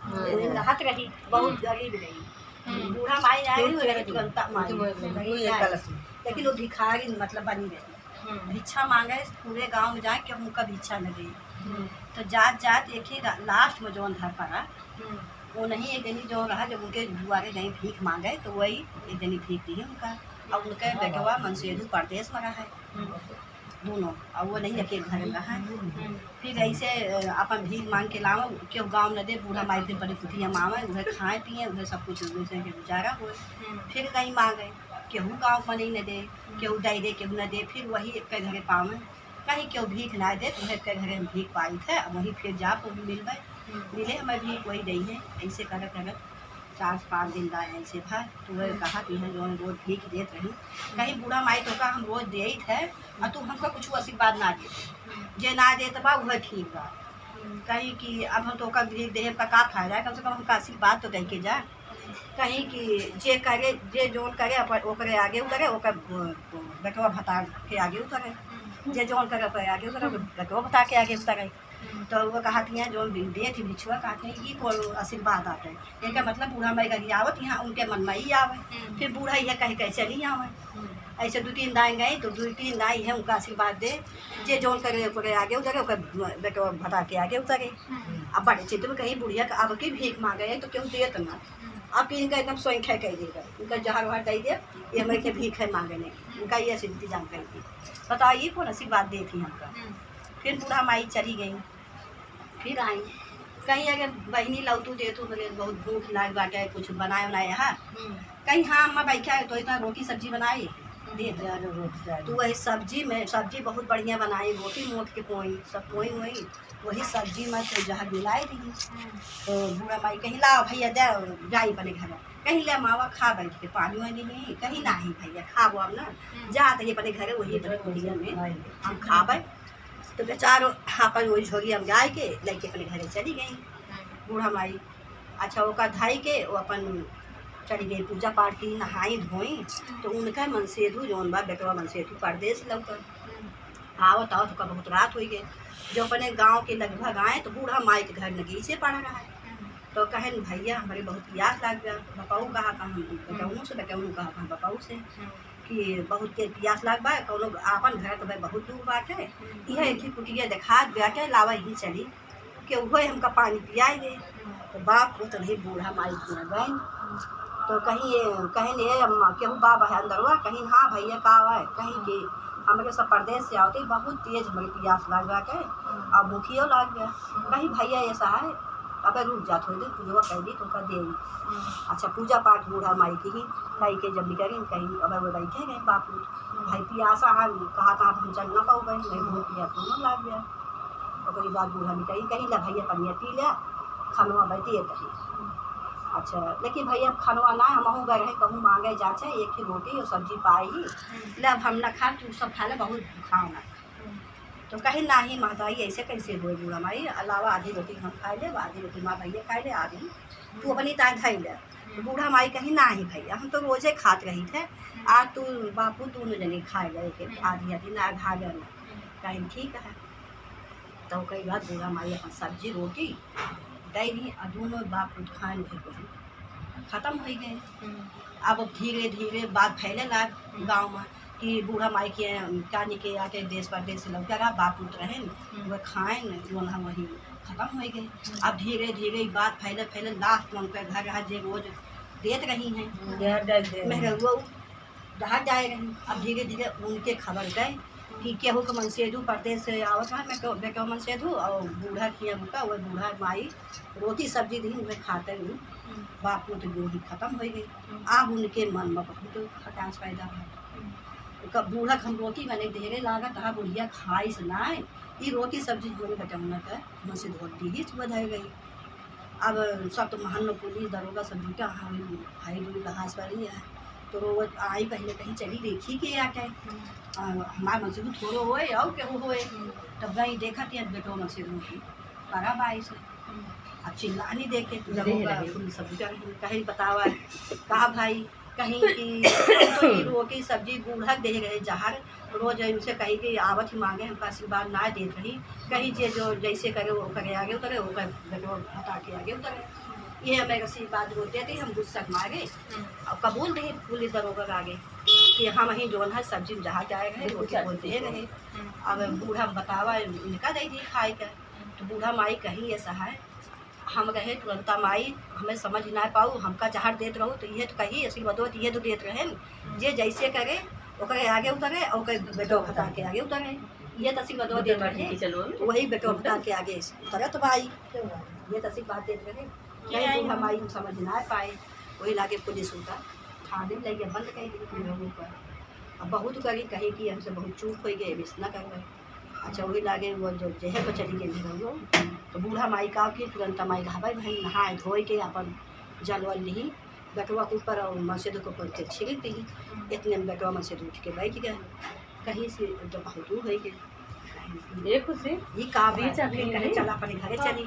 नहत रही, बहुत गरीब रही। बूढ़ा माई आए तुरंत माई, लेकिन वो भिखारी मतलब बनी रही। भिक्षा मांगे पूरे गांव में जाए कि उनका भिक्षा न दे। तो जात जात एक ही लास्ट में जौन घर पड़ा वो नहीं, एक जनी जो रहा जब उनके दुआरे गई भीख मांगे तो वही एक जनी भीख दी उनका। और उनके बेटवा मनसेधु परदेश में रहा है दोनों, और वो नहीं अकेले घर में रहा है। फिर ऐसे अपन भीख मांग के लाओ क्यों गाँव न दे, बूढ़ा माई फिर बड़ी पुठिया मावे उन्हें खाए पिए उन्हें सब कुछ वैसे के गुजारा हुए। फिर कहीं मांगे केहू गाँव में नहीं न दे, केहू दे दे केहू न दे, फिर वही एक के घरे पावे, कहीं केहू भीख ना दे तो एक के घरे हम भीख पाई थे। अब वहीं फिर जा तो मिले हमें भीख वही दी है। ऐसे करत करत 4-5 दिन लाए ऐसे था। तो वह कहा कि हम जो रोज भीख देते रही, कहीं बूढ़ा माई तो का हम रोज दे ही थे और तू हमको कुछ आशीर्वाद ना दे, जे ना दे तो बा वह ठीक बा। कहीं कि अब हम तो का भीख दे का फायदा है, कम से कम हमका आशीर्वाद तो दे के जा। कहीं कि जे करे जे जोन करे ओकरे आगे उतरे, ओकर बेटवा भता के आगे उतरे, जे जोन करे ओकरे आगे उतरे, बेटवा भता के आगे उतरे। तो वो कहती हैं जो दे थी भिक्षुआ कहते हैं ये कोई आशीर्वाद आते हैं, एक मतलब बूढ़ा माई कहीं आवत यहाँ उनके मन में ही आवे, फिर बूढ़ा यह कहीं कहीं चली आवे। ऐसे 2-3 दाई गई तो 2-3 दाई है उनका आशीर्वाद दे, जे जोन करे ओकरे आगे उतरे, ओकर बेटवा भता के आगे उतरे। अब बड़े चित्र में कहीं बुढ़िया अब की भीख मांगे तो क्यों देत ना, अब इनका एकदम स्वयं खे कह देगा, उनका जहर वहर दे दे ये हमारे के भीख है मांगने, उनका ये इंतजाम कर दी। बताइए कौन आशीर्वाद दे थी हमका। फिर बूढ़ा माई चली गई, फिर आई कहीं अगर बहनी लौटू दे तो बहुत भूख लाग बाटे कुछ बनाए बनाए है, कहीं हाँ अम्मा बैठा है तो इतना रोटी सब्जी बनाई दे तो वही सब्जी में सब्जी बहुत बढ़िया बनाई, रोटी मोट के पोई सब पोई वही वही सब्जी में तो जहर मिलाई रही। तो बूढ़ा माई कहीं ला भैया दे जाई अपने घर, कहीं ले मावा खा बैठ के पानी वानी नहीं, कहीं ना ही भैया खाबो अब ना जा तो अपने घर वही अपने कुड़िया में हम खाबे। तो बेचारो अपन वही झोरी हम गाय के लेके अपने घरे चली गई बूढ़ा माई। अच्छा वो का धाई के वो अपन चली गई पूजा पाठ की, नहाई धोई। तो उनका मनसेधु जौन बा बेटवा मनसेधु परदेश लौकर आवत आवत का बहुत रात हो गई। जो अपने गांव के लगभग आए तो बूढ़ा माई के घर नगीचे पड़ा रहा है। तो कहें भैया हमारे बहुत प्यास लग गया, बपाऊ कहा हम बेटौनों से बेटौनों कहा हम बपाऊ से कि बहुत के प्यास लग बा कौनो आपन घर तो भाई बहुत दूर बाटे, यह एक ही कुटिया देखा बाटे लावा ही चली कि वही हमका पानी पियाई दे। तो बाप को तो नहीं बूढ़ा माई गए तो कहीं अम्मा केहू बाप है अंदरवा, कहीं हाँ भैया का है, कहीं कि हमारे सब प्रदेश से आते बहुत तेज हमारी प्यास लग गया के अब भूखियो लग गया, कहीं भैया ऐसा है अगर रुक जा थोड़ी देर पूजा कर दी तो कर दे। अच्छा पूजा पाठ बूढ़ा माई की ही कहीं के जब करें कहीं अब वो बैठे गए बापू भाई प्यासा है कहा कहाँ हम चल ना पाओ गए नहीं भूख लिया दोनों लग गया। और बाद बूढ़ा निकली कहीं ला भैया पनिया पी लिया खानवा बैठिए कहीं। अच्छा लेकिन भैया खानवा ना हम गए रहे कहूँ मांगे जाचे एक ही रोटी और सब्जी पाई ले अब हम न खा तू सब खा ले बहुत खाना। तो कहीं ना ही महताई ऐसे कैसे हुए बूढ़ा माई अलावा आधी रोटी हम खाए ले आधी रोटी माँ भैया खाए ले आधी तू अपनी ताय खाई ले। तो बूढ़ा माई कहीं ना ही भैया हम तो रोजे खाते रही थे आज तू बापू तू न जनी खाए गए के आधी आधी ना खा गया ना कहीं ठीक है। तो कई बार बूढ़ा माई अपन सब्जी रोटी दे दी और दोनों बापू खाए खत्म हो गए। अब धीरे धीरे बात फैले लाग गाँव में कि बूढ़ा माई के कहानी के आके देश परदेश से लौटा रहा बाप उठ रहे वह खाएँ जो हम वही खत्म हो गए। अब धीरे धीरे बात फैले फैले लास्ट में उनके घर रहा जो रोज देत रही हैं महरुआ जहाँ जाए रही। अब धीरे धीरे उनके खबर गए कि केहू के मनसेधु परदेश से आवत रहा मैं बेटो मनसेधु और बूढ़ा किया उनका वह बूढ़ा माई रोटी सब्जी दी वह खाते हुए बापू तो जो ही खत्म हो गई। अब उनके मन में बहुत खटास पैदा हुआ बूढ़ा हम रोटी मैंने ढेरे लागत हाँ बुढ़िया खाई से ना ये रोटी सब्जी हमारे बटौना का मन से धोती ही सुबह धर गई। अब सब तो महान पुलिस दरोगा सब जुटा हाई दूरी घास वाली है तो वो आई पहले कहीं चली देखी के आके हमारे मन से भी थोड़ो होए और केहू होए तब गई देखा थी बेटो मन से रोटी करा बाई से अब चिल्लानी देखे पुलिस सब जुटा कहीं बतावा कहा भाई कहीं की तो ये रोटी सब्जी बूढ़ा दे रहे जहर रोज उनसे कहीं कि आवत ही मांगे हमका आशीर्वाद ना देत रही कहीं जे जो जैसे करे वो करे आगे उतरे वो हटा के आगे उतरे ये हमें आशीर्वाद बोलते थे हम गुस्सा मारे और कबूल थे पुलिस दरोगा आगे कि हम ही जो है सब्जी जहाँ जाए रहे रोटी बोलते रहे। अब बूढ़ा बतावा इनका दे दी खाए का तो बूढ़ा माई कहीं ऐसा है हम रहे तुरंता माई हमें समझ ना पाऊ हमका जहर देत रहो तो ये तो कही आशीर्वाद ये तो देत रहे जे जैसे करे ओकरे आगे उतरे और बेटो हटा के आगे उतरे ये तो आशीर्वाद देत रहे वही बेटो हटा के आगे उतरे तो भाई ये तो आशीर्वाद देत रहे कहीं बूढ़ा माई हम समझ ना पाए वही लागे पुलिस उतर थाने में लगे बंद कर दी लोगों पर अब बहुत करी कही कि हमसे बहुत चूक हो गए मिस न कर गए। अच्छा वही लागे वो जो जहर पर चली गई रहो तो बूढ़ा माई का कि तुरंत माई घावे भाई नहाए धोए के अपन जल वल ली बेटवा के ऊपर और मस्जिद के ऊपर के छिड़क दी इतने में बेटवा मस्जिद उठ के बैठ गए कहीं से तो बहुत हो गई ये खुशी ये काम कहे चला अपने घरे चली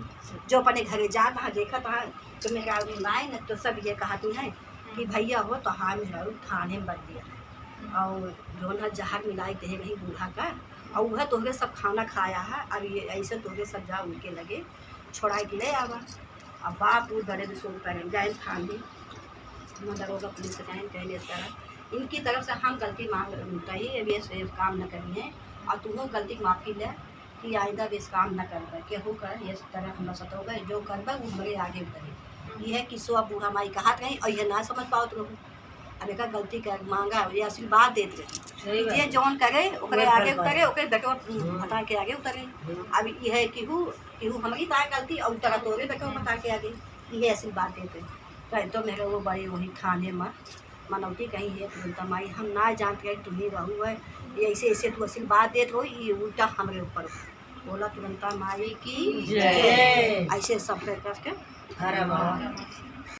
जो अपने घरे जा वहाँ देखा था तो मेरा आए न तो सब ये कहा तू है कि भैया हो तो हाँ मेरा थाने में बन दिया और जो ना जहर मिलाई दे रही बूढ़ा का और वह तोहरे सब खाना खाया है अब ये ऐसे तोहरे सब जा उनके लगे छोड़ा के ले आवा अब बाप वो बड़े सो पर जाए थाने दरोगा पुलिस कहें इस तरह इनकी तरफ से हम गलती मांग रही अब ये काम न करिए और तुम्हें गलती माफ़ी ले कि आइंदा भी इस काम न कर केहू कर इस तरह हम सतो गए जो कर वो बड़े आगे उतरे ये है कि सो बूढ़ा माई कहा कहीं और ये ना समझ पाओ तो अब एक गलती कर मांगा ये आशीर्वाद देते ये जौन करे ओकरे आगे उतरे ओकरे बेटो हटा के आगे उतरे अब ये है कि हमारी तार गलती और उतरा तोरे बेटो हटा के आगे ये आशीर्वाद देते कहीं तो मेरे वो बड़ी वही थाने में मनौती कहीं है तुरंत माई हम ना जानते हैं तुम्हें बहू है ये ऐसे ऐसे तू आशीर्वाद देते हो ये उल्टा हमारे ऊपर बोला तुरंत माई की ऐसे सब करके